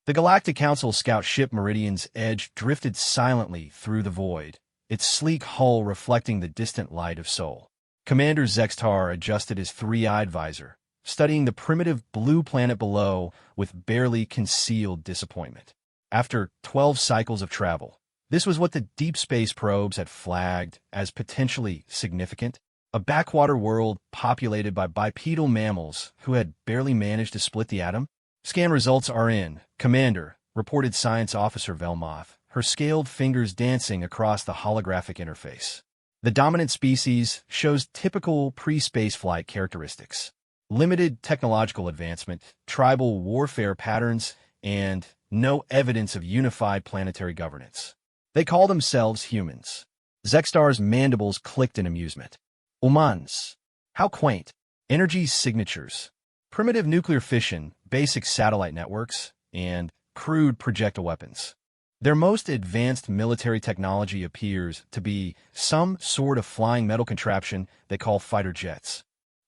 The Galactic Council scout ship Meridian's Edge drifted silently through the void, its sleek hull reflecting the distant light of Sol. Commander Zextar adjusted his three-eyed visor, studying the primitive blue planet below with barely concealed disappointment. After 12 cycles of travel, this was what the deep space probes had flagged as potentially significant. A backwater world populated by bipedal mammals who had barely managed to split the atom? Scan results are in, Commander, reported Science Officer Velmoth, her scaled fingers dancing across the holographic interface. The dominant species shows typical pre-spaceflight characteristics. Limited technological advancement, tribal warfare patterns, and no evidence of unified planetary governance. They call themselves humans. Zextar's mandibles clicked in amusement. Humans. How quaint. Energy signatures. Primitive nuclear fission, basic satellite networks, and crude projectile weapons. Their most advanced military technology appears to be some sort of flying metal contraption they call fighter jets.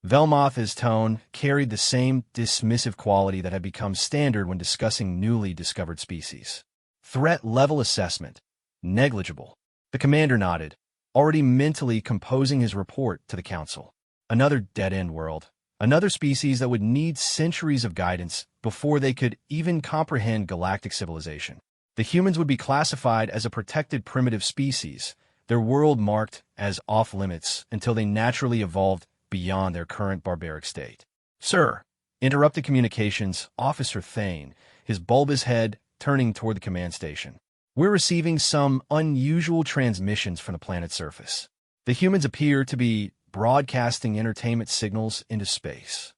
Velmoth's tone carried the same dismissive quality that had become standard when discussing newly discovered species. Threat level assessment. Negligible. The commander nodded, already mentally composing his report to the council. Another dead-end world. Another species that would need centuries of guidance before they could even comprehend galactic civilization. The humans would be classified as a protected primitive species, their world marked as off-limits until they naturally evolved beyond their current barbaric state. Sir, interrupted communications officer Thane, his bulbous head turning toward the command station. We're receiving some unusual transmissions from the planet's surface. The humans appear to be broadcasting entertainment signals into space.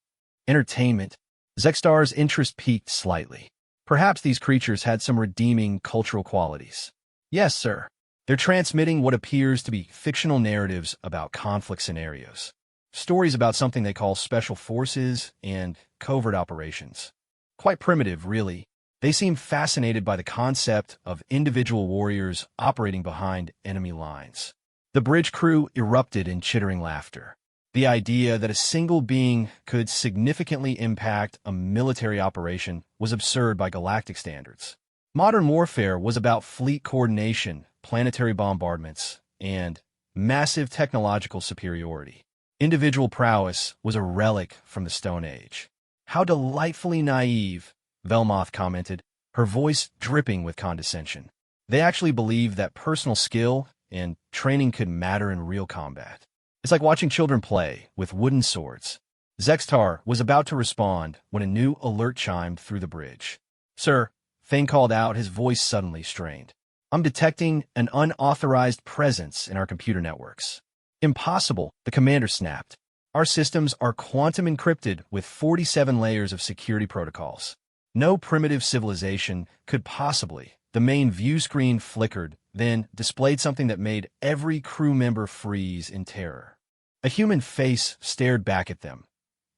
Entertainment? Zextar's interest peaked slightly. Perhaps these creatures had some redeeming cultural qualities. Yes, sir. They're transmitting what appears to be fictional narratives about conflict scenarios. Stories about something they call special forces and covert operations. Quite primitive, really. They seem fascinated by the concept of individual warriors operating behind enemy lines. The bridge crew erupted in chittering laughter. The idea that a single being could significantly impact a military operation was absurd by galactic standards. Modern warfare was about fleet coordination, planetary bombardments, and massive technological superiority. Individual prowess was a relic from the Stone Age. How delightfully naive, Velmoth commented, her voice dripping with condescension. They actually believed that personal skill and training could matter in real combat. It's like watching children play with wooden swords. Zextar was about to respond when a new alert chimed through the bridge. Sir, Thane called out, his voice suddenly strained. I'm detecting an unauthorized presence in our computer networks. Impossible, the commander snapped. Our systems are quantum encrypted with 47 layers of security protocols. No primitive civilization could possibly. The main view screen flickered, then displayed something that made every crew member freeze in terror. A human face stared back at them.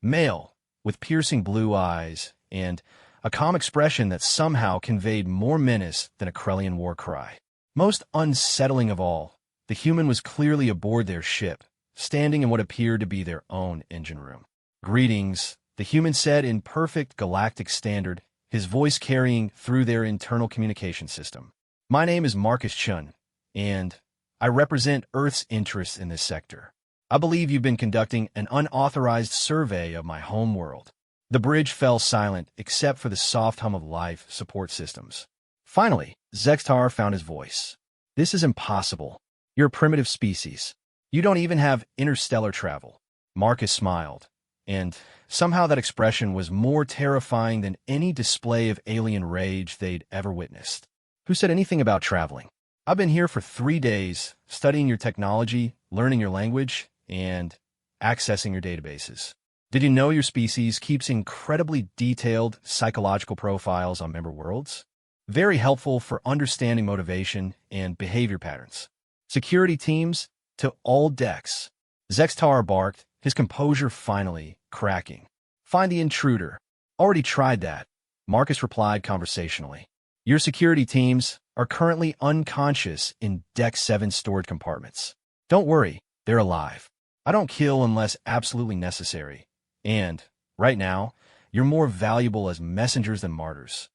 Male, with piercing blue eyes, and a calm expression that somehow conveyed more menace than a Krellian war cry. Most unsettling of all, the human was clearly aboard their ship, standing in what appeared to be their own engine room. Greetings, the human said in perfect galactic standard, his voice carrying through their internal communication system. My name is Marcus Chun, and I represent Earth's interests in this sector. I believe you've been conducting an unauthorized survey of my home world. The bridge fell silent except for the soft hum of life support systems. Finally, Zextar found his voice. This is impossible. You're a primitive species. You don't even have interstellar travel. Marcus smiled, and somehow that expression was more terrifying than any display of alien rage they'd ever witnessed. Who said anything about traveling? I've been here for 3 days, studying your technology, learning your language, and accessing your databases. Did you know your species keeps incredibly detailed psychological profiles on member worlds? Very helpful for understanding motivation and behavior patterns. Security teams, to all decks. Zextar barked, his composure finally cracking. Find the intruder. Already tried that, Marcus replied conversationally. Your security teams are currently unconscious in Deck 7 storage compartments. Don't worry, they're alive. I don't kill unless absolutely necessary. And, right now, you're more valuable as messengers than martyrs.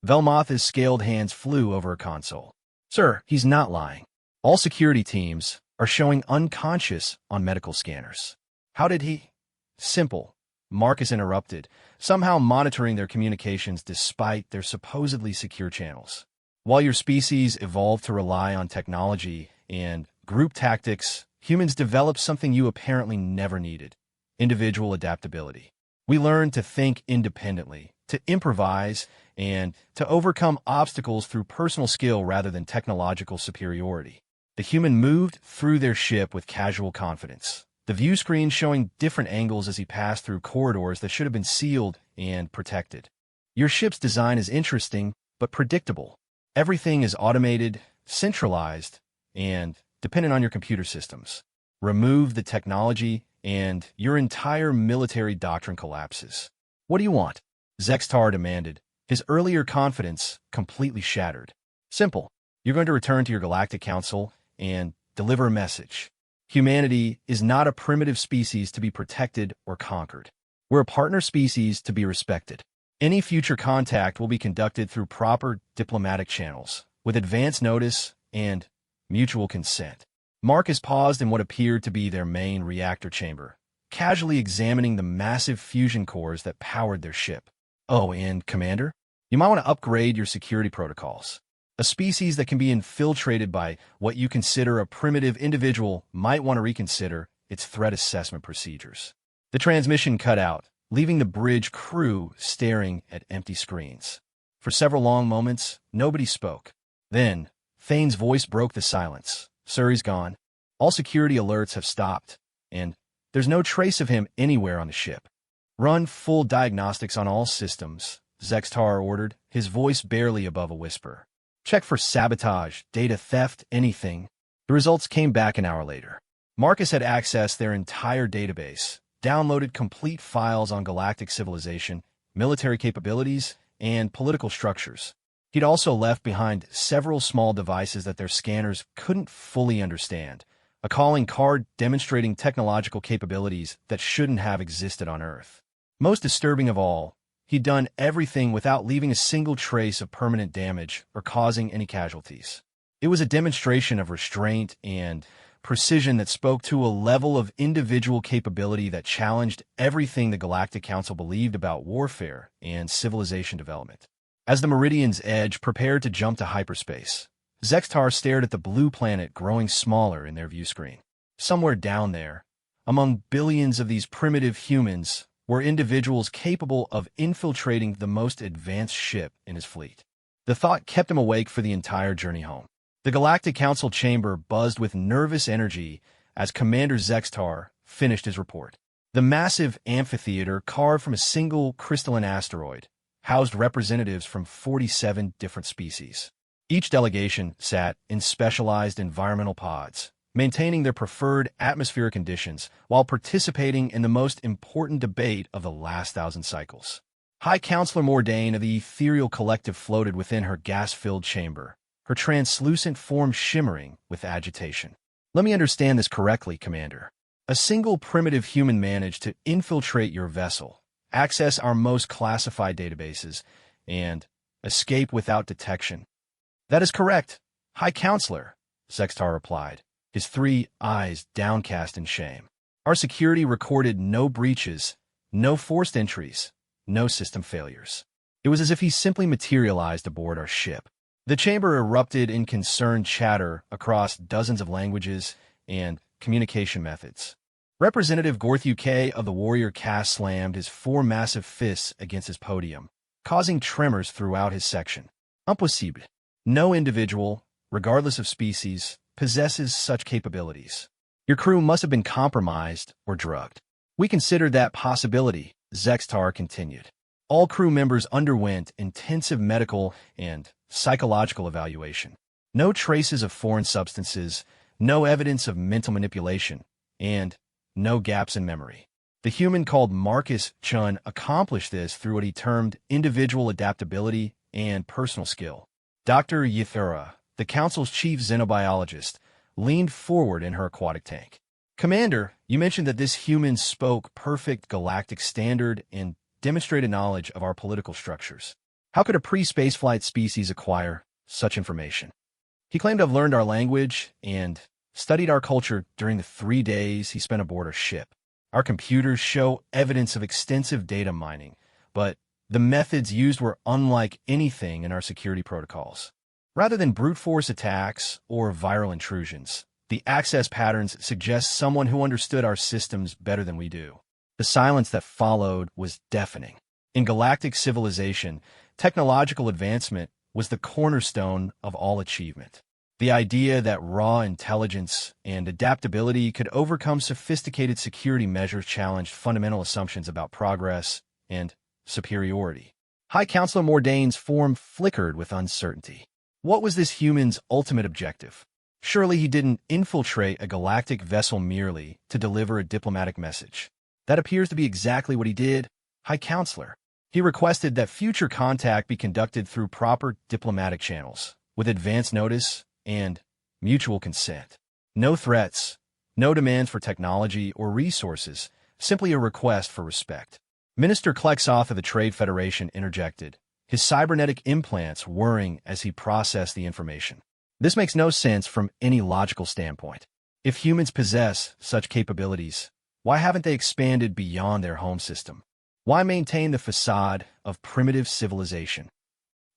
Velmoth's scaled hands flew over a console. Sir, he's not lying. All security teams are showing unconscious on medical scanners. How did he? Simple. Marcus interrupted, somehow monitoring their communications despite their supposedly secure channels. While your species evolved to rely on technology and group tactics, humans developed something you apparently never needed: individual adaptability. We learned to think independently, to improvise, and to overcome obstacles through personal skill rather than technological superiority. The human moved through their ship with casual confidence, the view screen showing different angles as he passed through corridors that should have been sealed and protected. Your ship's design is interesting, but predictable. Everything is automated, centralized, and dependent on your computer systems. Remove the technology, and your entire military doctrine collapses. What do you want? Zextar demanded, his earlier confidence completely shattered. Simple. You're going to return to your Galactic Council and deliver a message. Humanity is not a primitive species to be protected or conquered. We're a partner species to be respected. Any future contact will be conducted through proper diplomatic channels, with advance notice and mutual consent. Marcus paused in what appeared to be their main reactor chamber, casually examining the massive fusion cores that powered their ship. Oh, and Commander, you might want to upgrade your security protocols. A species that can be infiltrated by what you consider a primitive individual might want to reconsider its threat assessment procedures. The transmission cut out, leaving the bridge crew staring at empty screens. For several long moments, nobody spoke. Then, Thane's voice broke the silence. Sir, he's gone. All security alerts have stopped, and there's no trace of him anywhere on the ship. Run full diagnostics on all systems, Zextar ordered, his voice barely above a whisper. Check for sabotage, data theft, anything. The results came back an hour later. Marcus had accessed their entire database, downloaded complete files on galactic civilization, military capabilities, and political structures. He'd also left behind several small devices that their scanners couldn't fully understand, a calling card demonstrating technological capabilities that shouldn't have existed on Earth. Most disturbing of all, he'd done everything without leaving a single trace of permanent damage or causing any casualties. It was a demonstration of restraint and precision that spoke to a level of individual capability that challenged everything the Galactic Council believed about warfare and civilization development. As the Meridian's Edge prepared to jump to hyperspace, Zextar stared at the blue planet growing smaller in their view screen. Somewhere down there, among billions of these primitive humans, were individuals capable of infiltrating the most advanced ship in his fleet. The thought kept him awake for the entire journey home. The Galactic Council chamber buzzed with nervous energy as Commander Zextar finished his report. The massive amphitheater, carved from a single crystalline asteroid, housed representatives from 47 different species. Each delegation sat in specialized environmental pods, maintaining their preferred atmospheric conditions while participating in the most important debate of the last 1,000 cycles. High Counselor Mordain of the Ethereal Collective floated within her gas-filled chamber, her translucent form shimmering with agitation. Let me understand this correctly, Commander. A single primitive human managed to infiltrate your vessel, access our most classified databases, and escape without detection. That is correct, High Counselor, Zextar replied, his 3 eyes downcast in shame. Our security recorded no breaches, no forced entries, no system failures. It was as if he simply materialized aboard our ship. The chamber erupted in concerned chatter across dozens of languages and communication methods. Representative Gorth UK of the Warrior Caste slammed his 4 massive fists against his podium, causing tremors throughout his section. Impossible. No individual, regardless of species, possesses such capabilities. Your crew must have been compromised or drugged. We considered that possibility, Zextar continued. All crew members underwent intensive medical and psychological evaluation. No traces of foreign substances, no evidence of mental manipulation, and no gaps in memory. The human called Marcus Chun accomplished this through what he termed individual adaptability and personal skill. Dr. Ythura, the Council's chief xenobiologist, leaned forward in her aquatic tank. Commander, you mentioned that this human spoke perfect galactic standard and demonstrated knowledge of our political structures. How could a pre-spaceflight species acquire such information? He claimed to have learned our language and studied our culture during the 3 days he spent aboard our ship. Our computers show evidence of extensive data mining, but the methods used were unlike anything in our security protocols. Rather than brute force attacks or viral intrusions, the access patterns suggest someone who understood our systems better than we do. The silence that followed was deafening. In galactic civilization, technological advancement was the cornerstone of all achievement. The idea that raw intelligence and adaptability could overcome sophisticated security measures challenged fundamental assumptions about progress and superiority. High Counselor Mordane's form flickered with uncertainty. What was this human's ultimate objective? Surely he didn't infiltrate a galactic vessel merely to deliver a diplomatic message. That appears to be exactly what he did, High Counselor. He requested that future contact be conducted through proper diplomatic channels, with advance notice and mutual consent. No threats, no demands for technology or resources, simply a request for respect. Minister Klexoth of the Trade Federation interjected, his cybernetic implants whirring as he processed the information. This makes no sense from any logical standpoint. If humans possess such capabilities, why haven't they expanded beyond their home system? Why maintain the facade of primitive civilization?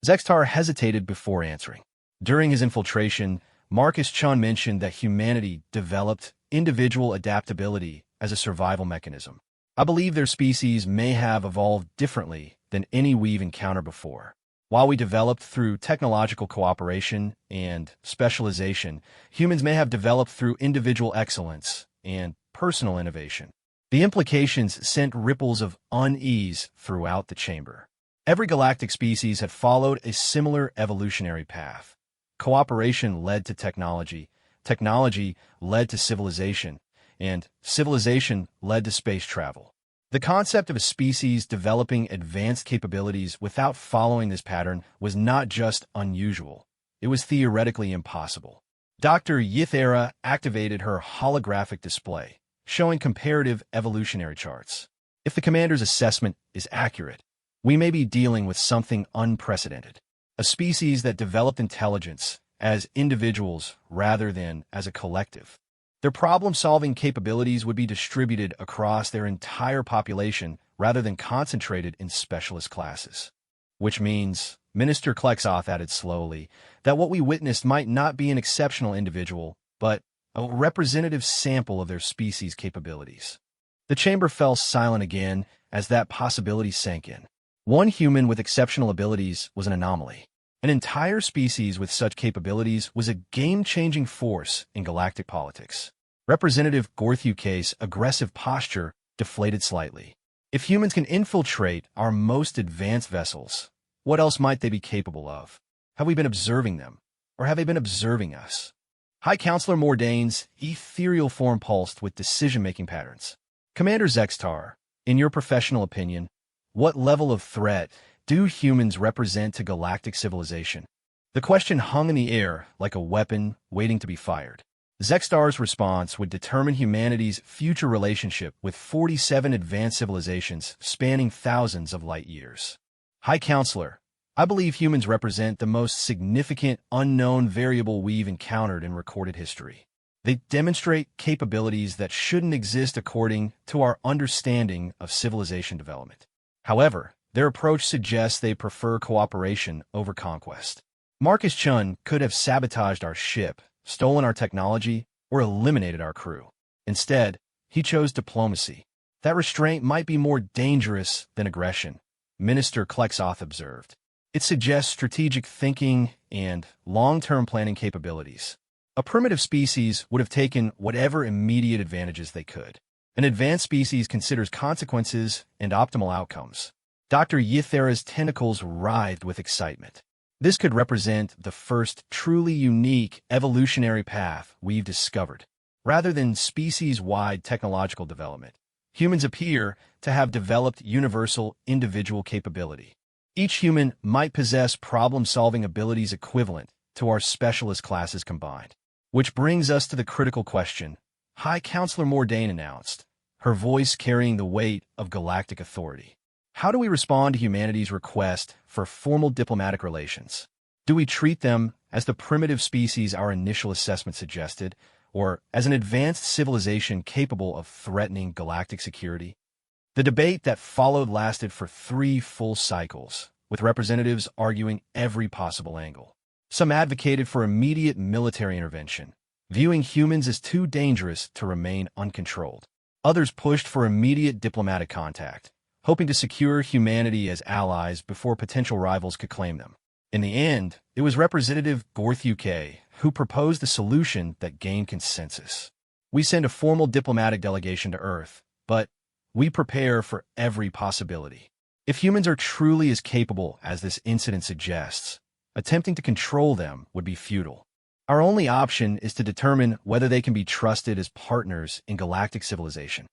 Zextar hesitated before answering. During his infiltration, Marcus Chun mentioned that humanity developed individual adaptability as a survival mechanism. I believe their species may have evolved differently than any we've encountered before. While we developed through technological cooperation and specialization, humans may have developed through individual excellence and personal innovation. The implications sent ripples of unease throughout the chamber. Every galactic species had followed a similar evolutionary path. Cooperation led to technology, technology led to civilization, and civilization led to space travel. The concept of a species developing advanced capabilities without following this pattern was not just unusual, it was theoretically impossible. Dr. Yithera activated her holographic display, showing comparative evolutionary charts. If the commander's assessment is accurate, we may be dealing with something unprecedented. A species that developed intelligence as individuals rather than as a collective. Their problem-solving capabilities would be distributed across their entire population rather than concentrated in specialist classes. Which means, Minister Klexoth added slowly, that what we witnessed might not be an exceptional individual, but a representative sample of their species' capabilities. The chamber fell silent again as that possibility sank in. One human with exceptional abilities was an anomaly. An entire species with such capabilities was a game-changing force in galactic politics. Representative Gorthuke's aggressive posture deflated slightly. If humans can infiltrate our most advanced vessels, what else might they be capable of? Have we been observing them, or have they been observing us? High Counselor Mordane's ethereal form pulsed with decision-making patterns. Commander Zextar, in your professional opinion, what level of threat do humans represent to galactic civilization? The question hung in the air like a weapon waiting to be fired. Zextar's response would determine humanity's future relationship with 47 advanced civilizations spanning thousands of light years. High Counselor, I believe humans represent the most significant unknown variable we've encountered in recorded history. They demonstrate capabilities that shouldn't exist according to our understanding of civilization development. However, their approach suggests they prefer cooperation over conquest. Marcus Chun could have sabotaged our ship, stolen our technology, or eliminated our crew. Instead, he chose diplomacy. That restraint might be more dangerous than aggression, Minister Klexoth observed. It suggests strategic thinking and long-term planning capabilities. A primitive species would have taken whatever immediate advantages they could. An advanced species considers consequences and optimal outcomes. Dr. Yithera's tentacles writhed with excitement. This could represent the first truly unique evolutionary path we've discovered. Rather than species-wide technological development, humans appear to have developed universal individual capability. Each human might possess problem-solving abilities equivalent to our specialist classes combined. Which brings us to the critical question, High Counselor Mordane announced, her voice carrying the weight of galactic authority. How do we respond to humanity's request for formal diplomatic relations? Do we treat them as the primitive species our initial assessment suggested, or as an advanced civilization capable of threatening galactic security? The debate that followed lasted for 3 full cycles, with representatives arguing every possible angle. Some advocated for immediate military intervention, viewing humans as too dangerous to remain uncontrolled. Others pushed for immediate diplomatic contact, hoping to secure humanity as allies before potential rivals could claim them. In the end, it was Representative Gorth UK who proposed the solution that gained consensus. We send a formal diplomatic delegation to Earth, but we prepare for every possibility. If humans are truly as capable as this incident suggests, attempting to control them would be futile. Our only option is to determine whether they can be trusted as partners in galactic civilization.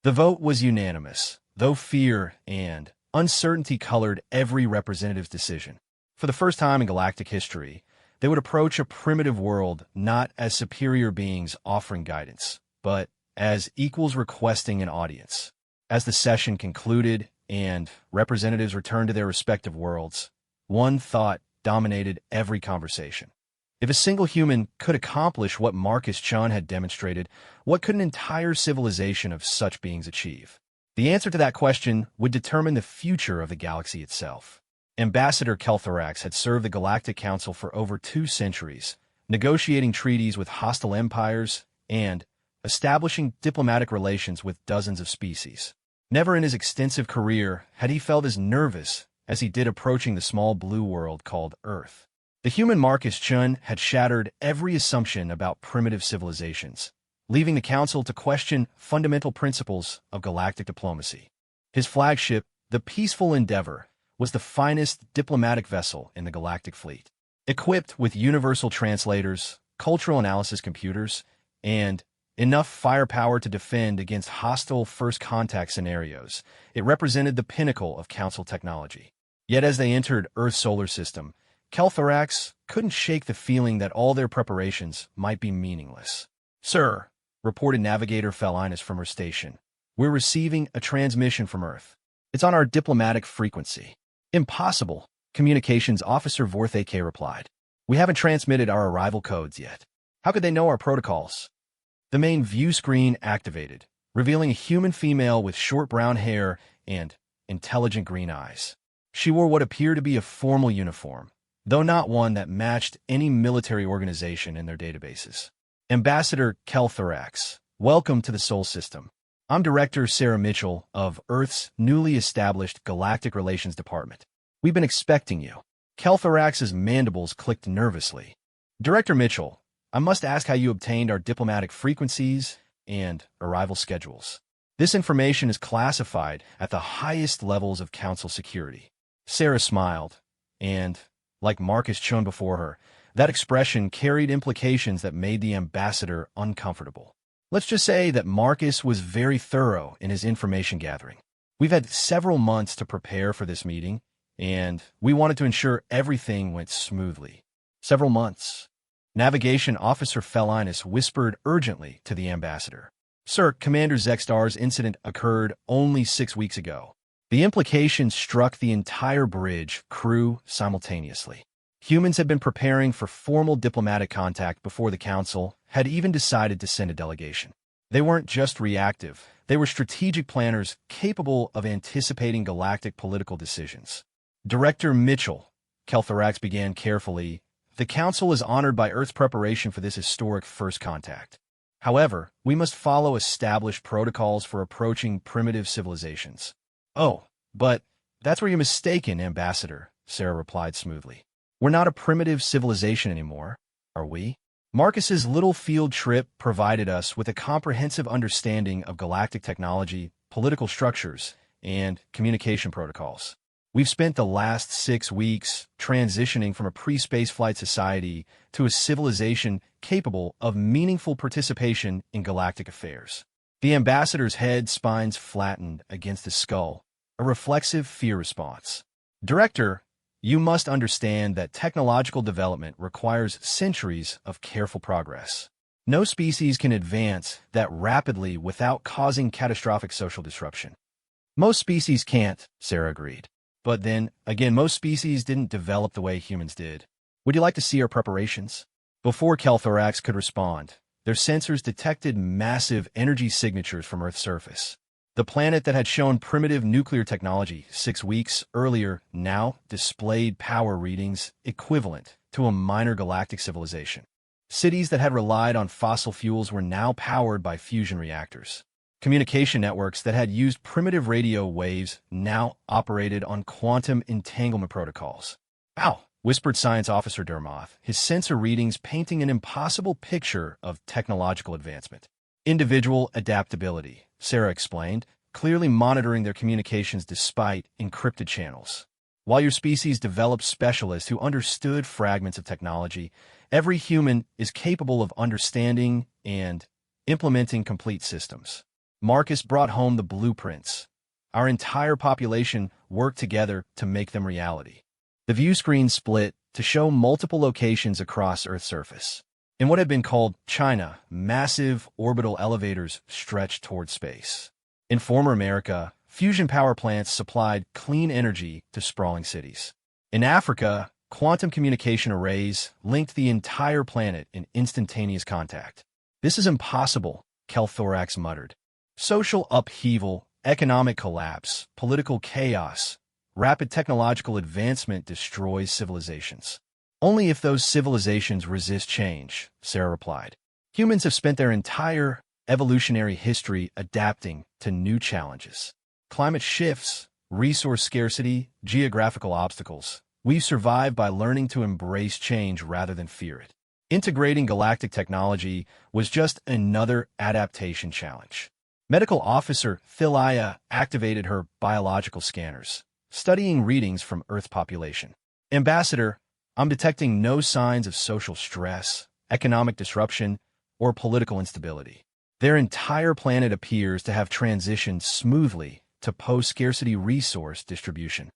The vote was unanimous, though fear and uncertainty colored every representative's decision. For the first time in galactic history, they would approach a primitive world not as superior beings offering guidance, but as equals requesting an audience. As the session concluded and representatives returned to their respective worlds, one thought dominated every conversation. If a single human could accomplish what Marcus Chun had demonstrated, what could an entire civilization of such beings achieve? The answer to that question would determine the future of the galaxy itself. Ambassador Kelthorax had served the Galactic Council for over 2 centuries, negotiating treaties with hostile empires and establishing diplomatic relations with dozens of species. Never in his extensive career had he felt as nervous as he did approaching the small blue world called Earth. The human Marcus Chun had shattered every assumption about primitive civilizations, leaving the Council to question fundamental principles of galactic diplomacy. His flagship, the Peaceful Endeavor, was the finest diplomatic vessel in the galactic fleet. Equipped with universal translators, cultural analysis computers, and enough firepower to defend against hostile first contact scenarios, it represented the pinnacle of Council technology. Yet as they entered Earth's solar system, Kelthorax couldn't shake the feeling that all their preparations might be meaningless. "Sir," reported Navigator Felinus from her station, "we're receiving a transmission from Earth. It's on our diplomatic frequency." "Impossible," Communications Officer Vorth AK replied. "We haven't transmitted our arrival codes yet. How could they know our protocols?" The main view screen activated, revealing a human female with short brown hair and intelligent green eyes. She wore what appeared to be a formal uniform, though not one that matched any military organization in their databases. "Ambassador Kelthorax, welcome to the Sol System. I'm Director Sarah Mitchell of Earth's newly established Galactic Relations Department. We've been expecting you." Kelthorax's mandibles clicked nervously. "Director Mitchell, I must ask how you obtained our diplomatic frequencies and arrival schedules. This information is classified at the highest levels of Council security." Sarah smiled, and, like Marcus Chun before her, that expression carried implications that made the ambassador uncomfortable. Let's just say that Marcus was very thorough in his information gathering. We've had several months to prepare for this meeting, and we wanted to ensure everything went smoothly. "Several months?" Navigation Officer Felinus whispered urgently to the ambassador. "Sir, Commander Zextar's incident occurred only 6 weeks ago." The implication struck the entire bridge crew simultaneously. Humans had been preparing for formal diplomatic contact before the Council had even decided to send a delegation. They weren't just reactive, they were strategic planners capable of anticipating galactic political decisions. "Director Mitchell," Kelthorax began carefully, "the Council is honored by Earth's preparation for this historic first contact. However, we must follow established protocols for approaching primitive civilizations." "Oh, but that's where you're mistaken, Ambassador," Sarah replied smoothly. "We're not a primitive civilization anymore, are we?" Marcus's little field trip provided us with a comprehensive understanding of galactic technology, political structures, and communication protocols. We've spent the last 6 weeks transitioning from a pre-spaceflight society to a civilization capable of meaningful participation in galactic affairs. The ambassador's head spines flattened against his skull, a reflexive fear response. "Director, you must understand that technological development requires centuries of careful progress. No species can advance that rapidly without causing catastrophic social disruption. Most species can't, Sarah agreed. But then, again, most species didn't develop the way humans did. Would you like to see our preparations? Before Kelthorax could respond, their sensors detected massive energy signatures from Earth's surface. The planet that had shown primitive nuclear technology 6 weeks earlier now displayed power readings equivalent to a minor galactic civilization. Cities that had relied on fossil fuels were now powered by fusion reactors. Communication networks that had used primitive radio waves now operated on quantum entanglement protocols. Wow, whispered Science Officer Dermoth, his sensor readings painting an impossible picture of technological advancement. Individual adaptability, Sarah explained, clearly monitoring their communications despite encrypted channels. While your species developed specialists who understood fragments of technology, every human is capable of understanding and implementing complete systems. Marcus brought home the blueprints. Our entire population worked together to make them reality. The view screen split to show multiple locations across Earth's surface. In what had been called China, massive orbital elevators stretched toward space. In former America, fusion power plants supplied clean energy to sprawling cities. In Africa, quantum communication arrays linked the entire planet in instantaneous contact. This is impossible, Kelthorax muttered. Social upheaval, economic collapse, political chaos, rapid technological advancement destroys civilizations. Only if those civilizations resist change, Sarah replied. Humans have spent their entire evolutionary history adapting to new challenges. Climate shifts, resource scarcity, geographical obstacles. We've survived by learning to embrace change rather than fear it. Integrating galactic technology was just another adaptation challenge. Medical Officer Philia activated her biological scanners, studying readings from Earth's population. Ambassador, I'm detecting no signs of social stress, economic disruption, or political instability. Their entire planet appears to have transitioned smoothly to post-scarcity resource distribution.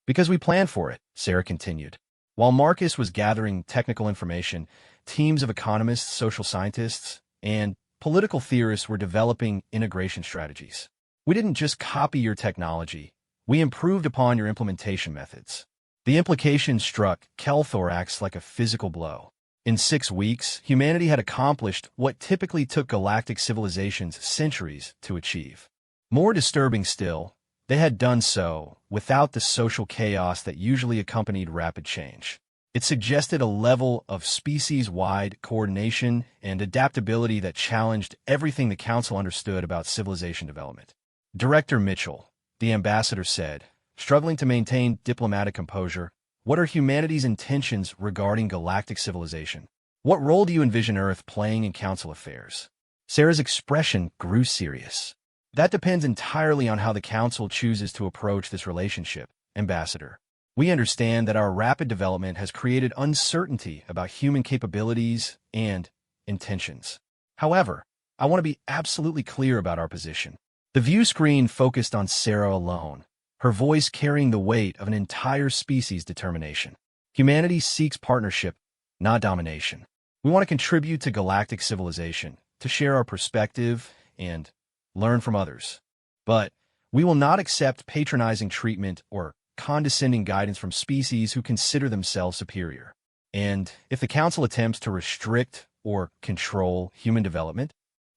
Because we planned for it, Sarah continued. While Marcus was gathering technical information, teams of economists, social scientists, and political theorists were developing integration strategies. We didn't just copy your technology, we improved upon your implementation methods. The implication struck Kelthorax like a physical blow. In 6 weeks, humanity had accomplished what typically took galactic civilizations centuries to achieve. More disturbing still, they had done so without the social chaos that usually accompanied rapid change. It suggested a level of species-wide coordination and adaptability that challenged everything the Council understood about civilization development. Director Mitchell, the ambassador said, struggling to maintain diplomatic composure, what are humanity's intentions regarding galactic civilization? What role do you envision Earth playing in Council affairs? Sarah's expression grew serious. That depends entirely on how the Council chooses to approach this relationship, Ambassador. We understand that our rapid development has created uncertainty about human capabilities and intentions. However, I want to be absolutely clear about our position. The view screen focused on Sarah alone, her voice carrying the weight of an entire species' determination. Humanity seeks partnership, not domination. We want to contribute to galactic civilization, to share our perspective and learn from others. But we will not accept patronizing treatment or condescending guidance from species who consider themselves superior. And if the Council attempts to restrict or control human development,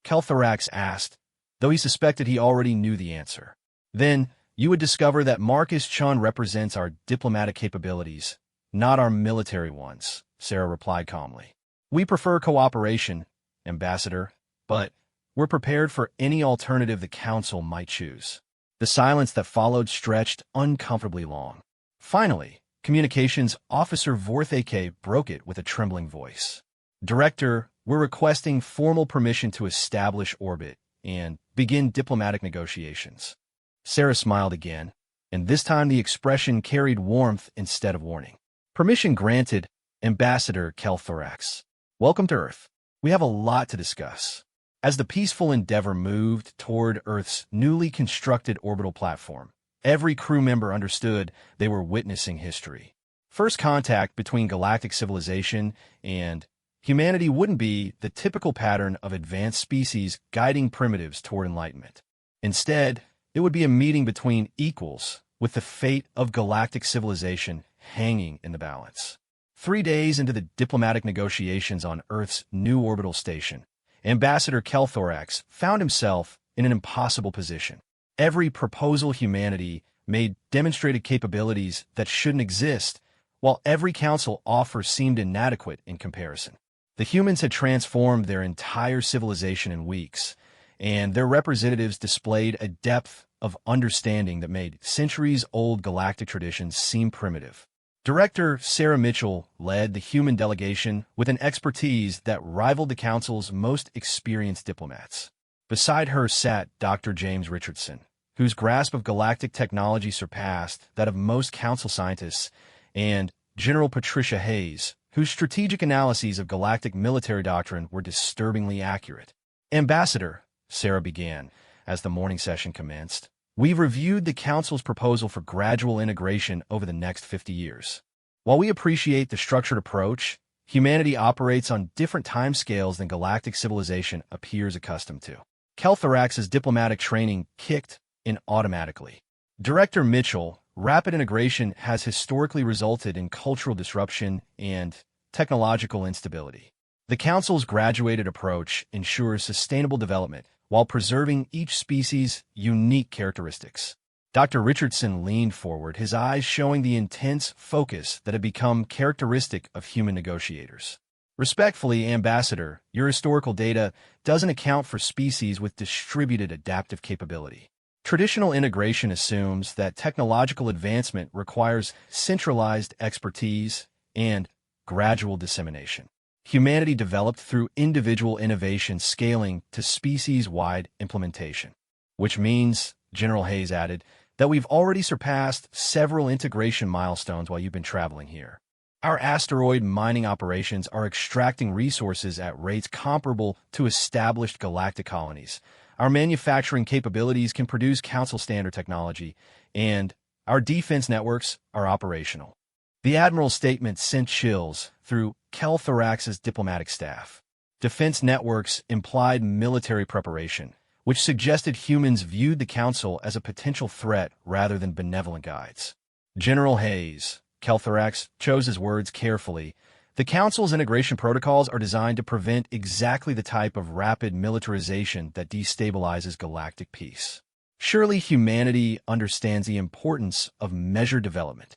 Kelthorax asked, though he suspected he already knew the answer, then you would discover that Marcus Chun represents our diplomatic capabilities, not our military ones, Sarah replied calmly. We prefer cooperation, Ambassador, but we're prepared for any alternative the Council might choose. The silence that followed stretched uncomfortably long. Finally, Communications Officer Vorthake broke it with a trembling voice. Director, we're requesting formal permission to establish orbit and begin diplomatic negotiations. Sarah smiled again, and this time the expression carried warmth instead of warning. Permission granted, Ambassador Kelthorax. Welcome to Earth. We have a lot to discuss. As the peaceful endeavor moved toward Earth's newly constructed orbital platform, every crew member understood they were witnessing history. First contact between galactic civilization and humanity wouldn't be the typical pattern of advanced species guiding primitives toward enlightenment. Instead, It would be a meeting between equals, with the fate of galactic civilization hanging in the balance. 3 days into the diplomatic negotiations on Earth's new orbital station, Ambassador Kelthorax found himself in an impossible position. Every proposal humanity made demonstrated capabilities that shouldn't exist, while every council offer seemed inadequate in comparison. The humans had transformed their entire civilization in weeks, and their representatives displayed a depth of understanding that made centuries-old galactic traditions seem primitive. Director Sarah Mitchell led the human delegation with an expertise that rivaled the Council's most experienced diplomats. Beside her sat Dr. James Richardson, whose grasp of galactic technology surpassed that of most Council scientists, and General Patricia Hayes, whose strategic analyses of galactic military doctrine were disturbingly accurate. Ambassador, Sarah began, as the morning session commenced, we've reviewed the Council's proposal for gradual integration over the next 50 years. While we appreciate the structured approach, humanity operates on different timescales than galactic civilization appears accustomed to. Kelthorax's diplomatic training kicked in automatically. Director Mitchell, rapid integration has historically resulted in cultural disruption and technological instability. The Council's graduated approach ensures sustainable development while preserving each species' unique characteristics. Dr. Richardson leaned forward, his eyes showing the intense focus that had become characteristic of human negotiators. Respectfully, Ambassador, your historical data doesn't account for species with distributed adaptive capability. Traditional integration assumes that technological advancement requires centralized expertise and gradual dissemination. Humanity developed through individual innovation scaling to species-wide implementation, which means, General Hayes added, that we've already surpassed several integration milestones while you've been traveling here. Our asteroid mining operations are extracting resources at rates comparable to established galactic colonies. Our manufacturing capabilities can produce Council standard technology, and our defense networks are operational. The Admiral's statement sent chills through Kelthorax's diplomatic staff. Defense networks implied military preparation, which suggested humans viewed the Council as a potential threat rather than benevolent guides. General Hayes, Kelthorax chose his words carefully. The Council's integration protocols are designed to prevent exactly the type of rapid militarization that destabilizes galactic peace. Surely humanity understands the importance of measured development.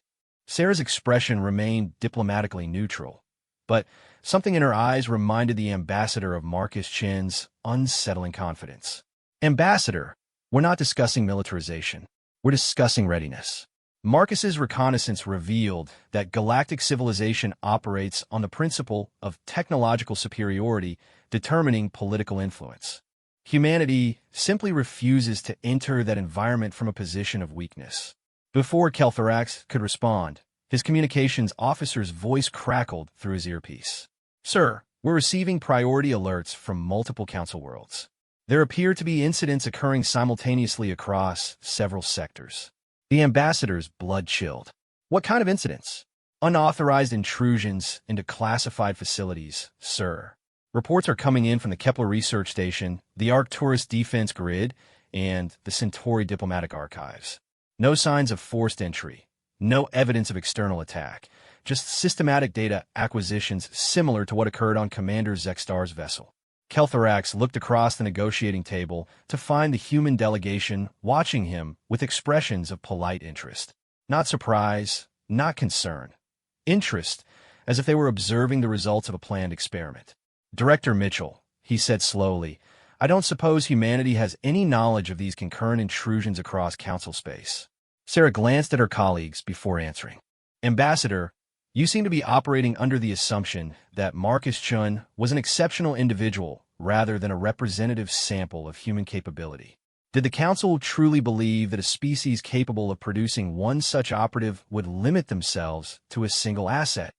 Sarah's expression remained diplomatically neutral, but something in her eyes reminded the ambassador of Marcus Chin's unsettling confidence. Ambassador, we're not discussing militarization. We're discussing readiness. Marcus's reconnaissance revealed that galactic civilization operates on the principle of technological superiority determining political influence. Humanity simply refuses to enter that environment from a position of weakness. Before Kelthorax could respond, his communications officer's voice crackled through his earpiece. Sir, we're receiving priority alerts from multiple Council worlds. There appear to be incidents occurring simultaneously across several sectors. The ambassador's blood chilled. What kind of incidents? Unauthorized intrusions into classified facilities, sir. Reports are coming in from the Kepler Research Station, the Arcturus Defense Grid, and the Centauri Diplomatic Archives. No signs of forced entry. No evidence of external attack. Just systematic data acquisitions similar to what occurred on Commander Zextar's vessel. Kelthorax looked across the negotiating table to find the human delegation watching him with expressions of polite interest. Not surprise, not concern. Interest, as if they were observing the results of a planned experiment. Director Mitchell, he said slowly, I don't suppose humanity has any knowledge of these concurrent intrusions across Council space. Sarah glanced at her colleagues before answering. Ambassador, you seem to be operating under the assumption that Marcus Chun was an exceptional individual rather than a representative sample of human capability. Did the Council truly believe that a species capable of producing one such operative would limit themselves to a single asset?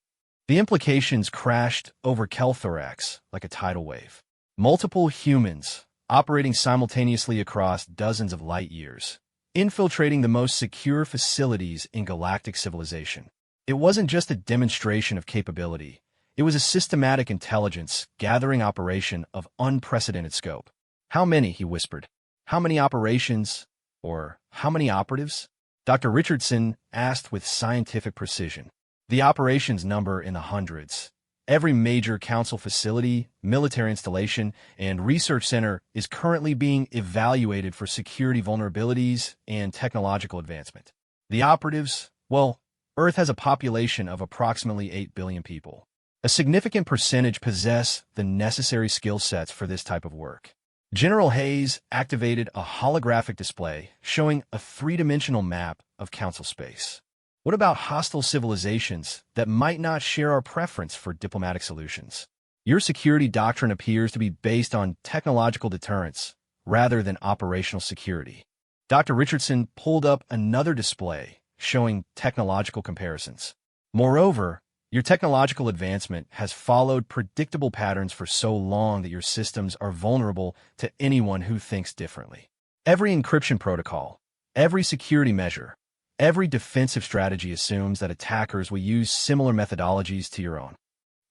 The implications crashed over Kelthorax like a tidal wave. Multiple humans operating simultaneously across dozens of light years, infiltrating the most secure facilities in galactic civilization. It wasn't just a demonstration of capability. It was a systematic intelligence gathering operation of unprecedented scope. How many, he whispered. How many operations? Or how many operatives? Dr. Richardson asked with scientific precision. The operations number in the hundreds. Every major council facility, military installation, and research center is currently being evaluated for security vulnerabilities and technological advancement. The operatives, well, Earth has a population of approximately 8 billion people. A significant percentage possess the necessary skill sets for this type of work. General Hayes activated a holographic display showing a three-dimensional map of council space. What about hostile civilizations that might not share our preference for diplomatic solutions? Your security doctrine appears to be based on technological deterrence rather than operational security. Dr. Richardson pulled up another display showing technological comparisons. Moreover, your technological advancement has followed predictable patterns for so long that your systems are vulnerable to anyone who thinks differently. Every encryption protocol, every security measure, every defensive strategy assumes that attackers will use similar methodologies to your own.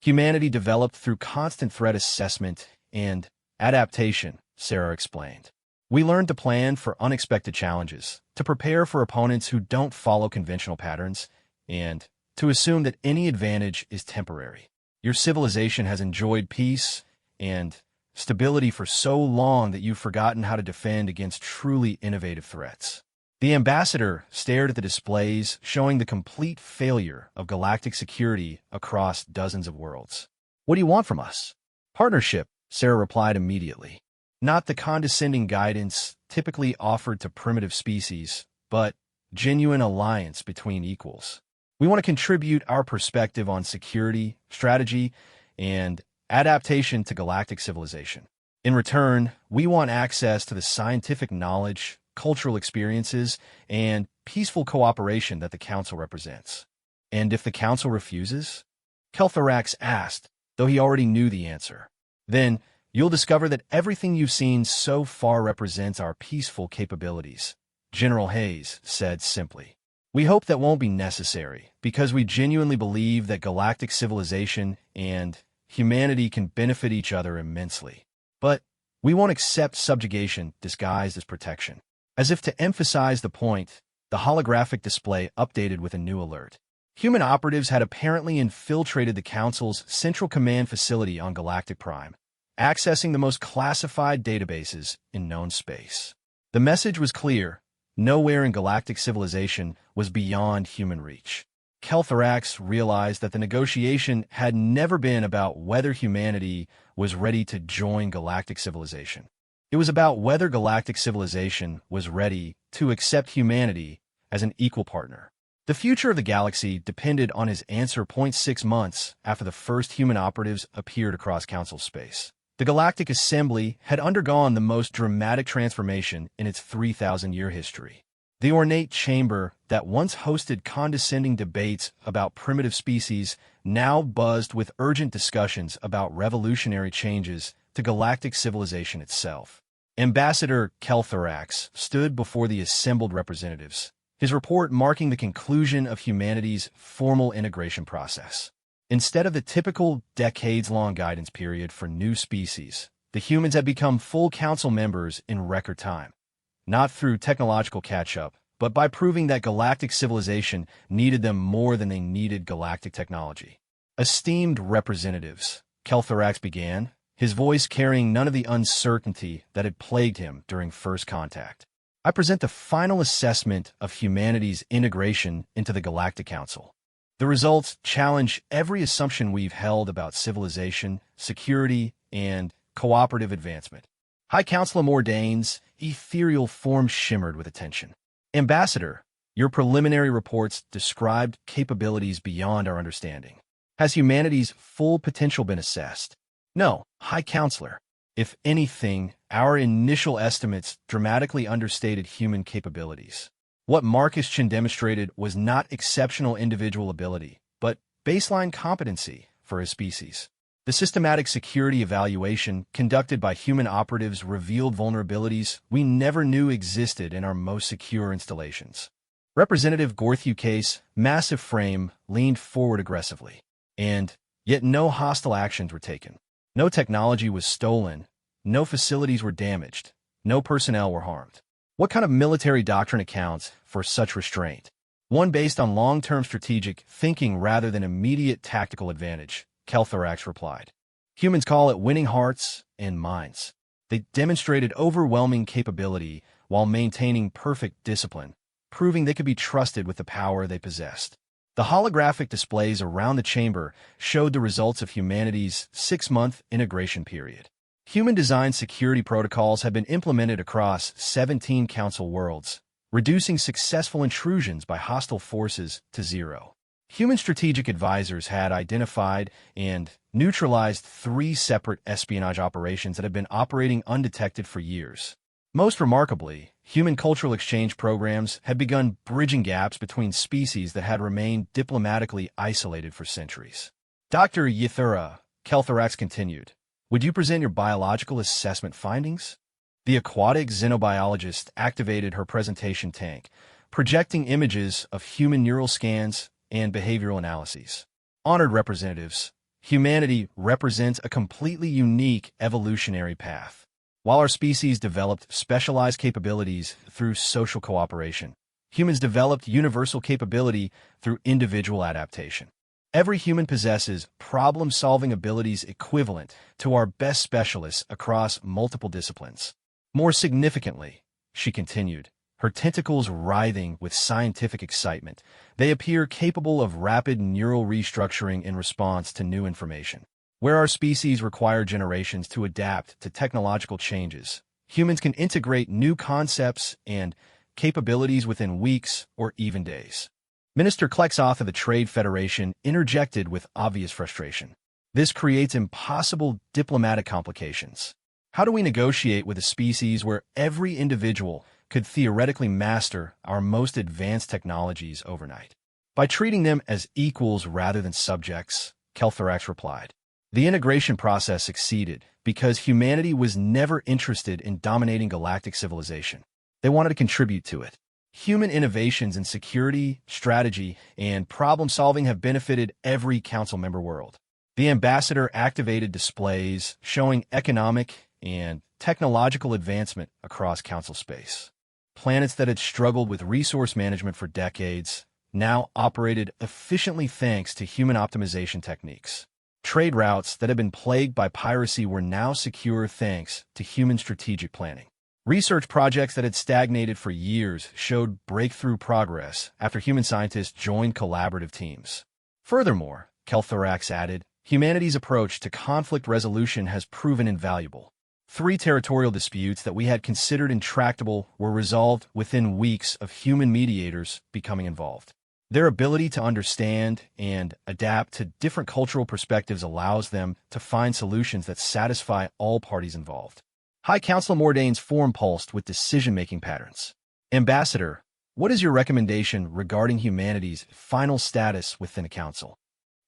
Humanity developed through constant threat assessment and adaptation, Sarah explained. We learned to plan for unexpected challenges, to prepare for opponents who don't follow conventional patterns, and to assume that any advantage is temporary. Your civilization has enjoyed peace and stability for so long that you've forgotten how to defend against truly innovative threats. The ambassador stared at the displays showing the complete failure of galactic security across dozens of worlds. What do you want from us? Partnership, Sarah replied immediately. Not the condescending guidance typically offered to primitive species, but genuine alliance between equals. We want to contribute our perspective on security, strategy, and adaptation to galactic civilization. In return, we want access to the scientific knowledge, cultural experiences, and peaceful cooperation that the Council represents. And if the Council refuses? Kelthorax asked, though he already knew the answer. Then, you'll discover that everything you've seen so far represents our peaceful capabilities, General Hayes said simply. We hope that won't be necessary, because we genuinely believe that galactic civilization and humanity can benefit each other immensely. But we won't accept subjugation disguised as protection. As if to emphasize the point, the holographic display updated with a new alert. Human operatives had apparently infiltrated the Council's central command facility on Galactic Prime, accessing the most classified databases in known space. The message was clear. Nowhere in galactic civilization was beyond human reach. Kelthorax realized that the negotiation had never been about whether humanity was ready to join galactic civilization. It was about whether galactic civilization was ready to accept humanity as an equal partner. The future of the galaxy depended on his answer 0.6 months after the first human operatives appeared across Council space. The Galactic Assembly had undergone the most dramatic transformation in its 3,000-year history. The ornate chamber that once hosted condescending debates about primitive species now buzzed with urgent discussions about revolutionary changes to galactic civilization itself. Ambassador Kelthorax stood before the assembled representatives, his report marking the conclusion of humanity's formal integration process. Instead of the typical decades-long guidance period for new species, the humans had become full council members in record time, not through technological catch-up, but by proving that galactic civilization needed them more than they needed galactic technology. Esteemed representatives, Kelthorax began, his voice carrying none of the uncertainty that had plagued him during first contact. I present the final assessment of humanity's integration into the Galactic Council. The results challenge every assumption we've held about civilization, security, and cooperative advancement. High Councilor Mordane's ethereal form shimmered with attention. Ambassador, your preliminary reports described capabilities beyond our understanding. Has humanity's full potential been assessed? No, High Councilor. If anything, our initial estimates dramatically understated human capabilities. What Marcus Chin demonstrated was not exceptional individual ability, but baseline competency for his species. The systematic security evaluation conducted by human operatives revealed vulnerabilities we never knew existed in our most secure installations. Representative Gorthuke's massive frame leaned forward aggressively, and yet no hostile actions were taken. No technology was stolen, no facilities were damaged, no personnel were harmed. What kind of military doctrine accounts for such restraint? One based on long-term strategic thinking rather than immediate tactical advantage, Kel'Thrax replied. Humans call it winning hearts and minds. They demonstrated overwhelming capability while maintaining perfect discipline, proving they could be trusted with the power they possessed. The holographic displays around the chamber showed the results of humanity's 6-month integration period. Human-designed security protocols have been implemented across 17 Council worlds, reducing successful intrusions by hostile forces to zero. Human strategic advisors had identified and neutralized 3 separate espionage operations that had been operating undetected for years. Most remarkably, human cultural exchange programs had begun bridging gaps between species that had remained diplomatically isolated for centuries. Dr. Ythura, Kel'Thrax continued, would you present your biological assessment findings? The aquatic xenobiologist activated her presentation tank, projecting images of human neural scans and behavioral analyses. Honored representatives, humanity represents a completely unique evolutionary path. While our species developed specialized capabilities through social cooperation, humans developed universal capability through individual adaptation. Every human possesses problem-solving abilities equivalent to our best specialists across multiple disciplines. More significantly, she continued, her tentacles writhing with scientific excitement, they appear capable of rapid neural restructuring in response to new information. Where our species require generations to adapt to technological changes, humans can integrate new concepts and capabilities within weeks or even days. Minister Klexoth of the Trade Federation interjected with obvious frustration. This creates impossible diplomatic complications. How do we negotiate with a species where every individual could theoretically master our most advanced technologies overnight? By treating them as equals rather than subjects, Kel'Thrax replied. The integration process succeeded because humanity was never interested in dominating galactic civilization. They wanted to contribute to it. Human innovations in security, strategy, and problem-solving have benefited every Council member world. The ambassador activated displays showing economic and technological advancement across Council space. Planets that had struggled with resource management for decades now operated efficiently thanks to human optimization techniques. Trade routes that had been plagued by piracy were now secure thanks to human strategic planning. Research projects that had stagnated for years showed breakthrough progress after human scientists joined collaborative teams. Furthermore, Kel'Thrax added, humanity's approach to conflict resolution has proven invaluable. 3 territorial disputes that we had considered intractable were resolved within weeks of human mediators becoming involved. Their ability to understand and adapt to different cultural perspectives allows them to find solutions that satisfy all parties involved. High Council Mordane's form pulsed with decision-making patterns. Ambassador, what is your recommendation regarding humanity's final status within a council?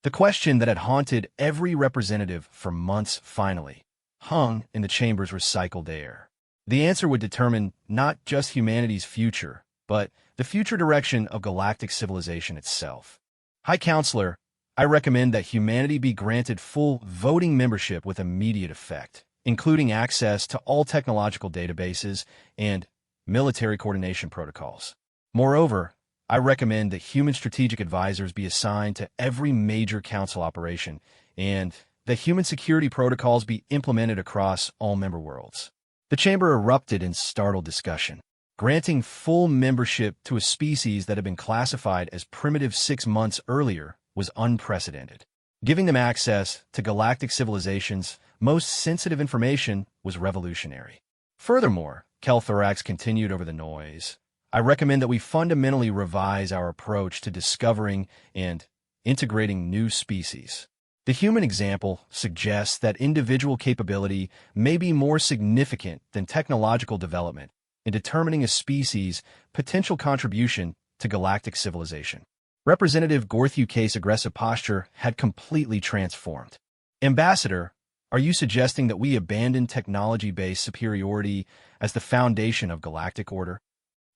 The question that had haunted every representative for months finally hung in the chamber's recycled air. The answer would determine not just humanity's future, but the future direction of galactic civilization itself. High Counselor, I recommend that humanity be granted full voting membership with immediate effect, including access to all technological databases and military coordination protocols. Moreover, I recommend that human strategic advisors be assigned to every major council operation and that human security protocols be implemented across all member worlds. The chamber erupted in startled discussion. Granting full membership to a species that had been classified as primitive 6 months earlier was unprecedented. Giving them access to galactic civilization's most sensitive information was revolutionary. Furthermore, Kel'Thrax continued over the noise, I recommend that we fundamentally revise our approach to discovering and integrating new species. The human example suggests that individual capability may be more significant than technological development in determining a species' potential contribution to galactic civilization. Representative Gorthuke's aggressive posture had completely transformed. Ambassador, are you suggesting that we abandon technology-based superiority as the foundation of galactic order?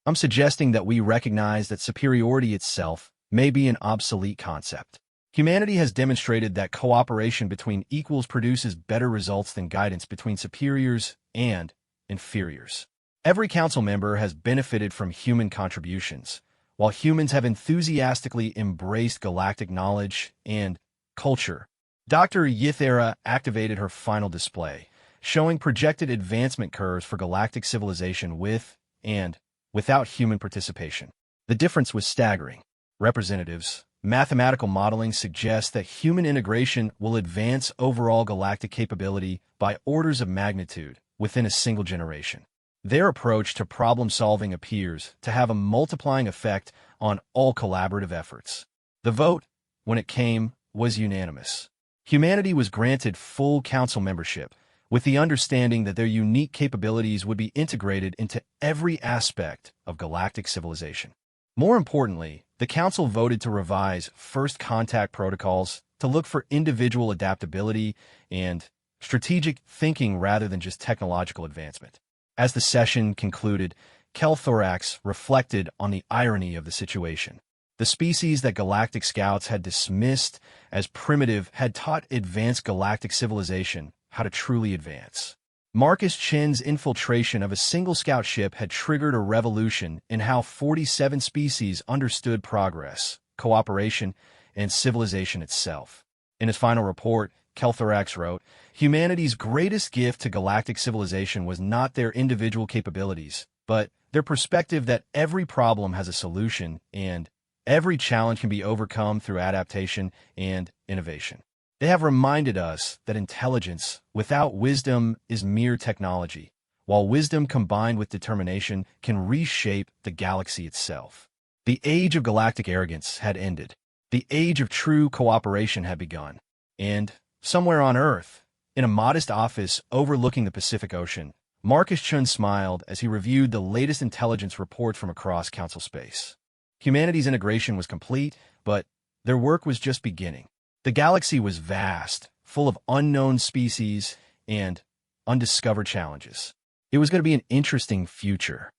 I'm suggesting that we recognize that superiority itself may be an obsolete concept. Humanity has demonstrated that cooperation between equals produces better results than guidance between superiors and inferiors. Every council member has benefited from human contributions, while humans have enthusiastically embraced galactic knowledge and culture. Dr. Yithera activated her final display, showing projected advancement curves for galactic civilization with and without human participation. The difference was staggering. Representatives, mathematical modeling suggests that human integration will advance overall galactic capability by orders of magnitude within a single generation. Their approach to problem-solving appears to have a multiplying effect on all collaborative efforts. The vote, when it came, was unanimous. Humanity was granted full council membership, with the understanding that their unique capabilities would be integrated into every aspect of galactic civilization. More importantly, the Council voted to revise first contact protocols to look for individual adaptability and strategic thinking rather than just technological advancement. As the session concluded, Kelthorax reflected on the irony of the situation. The species that galactic scouts had dismissed as primitive had taught advanced galactic civilization how to truly advance. Marcus Chen's infiltration of a single scout ship had triggered a revolution in how 47 species understood progress, cooperation, and civilization itself. In his final report, Kelthorax wrote, "Humanity's greatest gift to galactic civilization was not their individual capabilities, but their perspective that every problem has a solution and every challenge can be overcome through adaptation and innovation. They have reminded us that intelligence without wisdom is mere technology, while wisdom combined with determination can reshape the galaxy itself." The age of galactic arrogance had ended. The age of true cooperation had begun. And somewhere on Earth, in a modest office overlooking the Pacific Ocean, Marcus Chun smiled as he reviewed the latest intelligence report from across Council space. Humanity's integration was complete, but their work was just beginning. The galaxy was vast, full of unknown species and undiscovered challenges. It was going to be an interesting future.